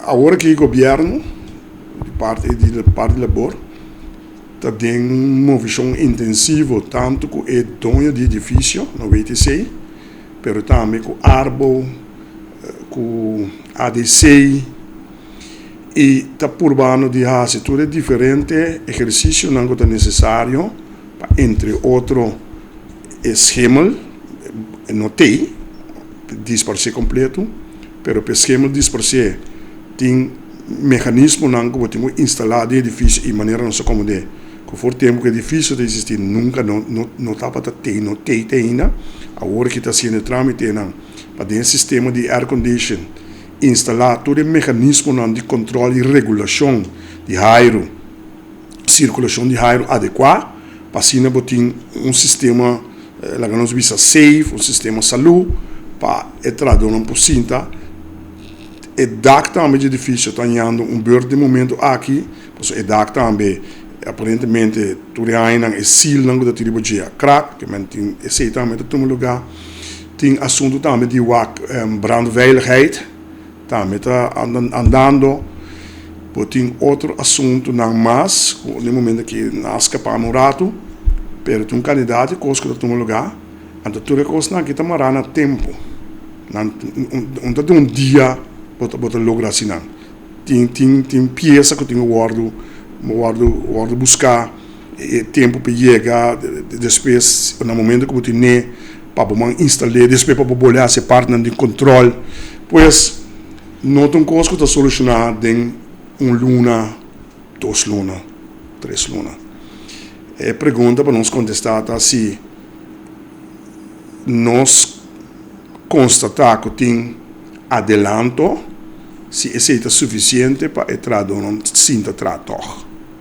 agora que o governo, de parte do labor, está tendo uma visão intensiva, tanto com o dono do edifício, no VTC, mas também com Arbo, com ADC, e está provando de fazer tudo diferente exercício não é necessário, entre outros, esquema, não tem, 10% completo, mas o esquema 10% tem mecanismo não que temos instalado no edifício de maneira não se acomode. Com o tempo que o edifício existe nunca não está para ter, não tem ainda, agora que está sendo trâmite não, para ter um sistema de air condition, instalar todo o mecanismo não de controle e regulação de ar, circulação de ar adequado, para assim ter um sistema lá que nós visa safe, um sistema de saúde, para entrar não possível. E DAC também é difícil, está ganhando de momento aqui, porque o DAC também, aparentemente, tudo ainda é sil não da tributia crack, que tem esse também de todo lugar. Tem assunto também de brandveiligheid, também está andando. Tem outro assunto não mais, no momento que nós escapamos um rato, mas tem um candidato que está em todo lugar, então tudo coisa aqui está marando tempo, não tem um dia para lograr assim não. Tem peça que tem guardo buscar tempo para chegar, depois no momento que você tem para instalar, depois para olhar essa parte de controle, pois não tem coisa que está solucionada em luna, 2 lunas, 3 lunas. A pergunta para nós contestar é se nós constatar que tem adelanto, se esse é suficiente para entrar no cinto trator.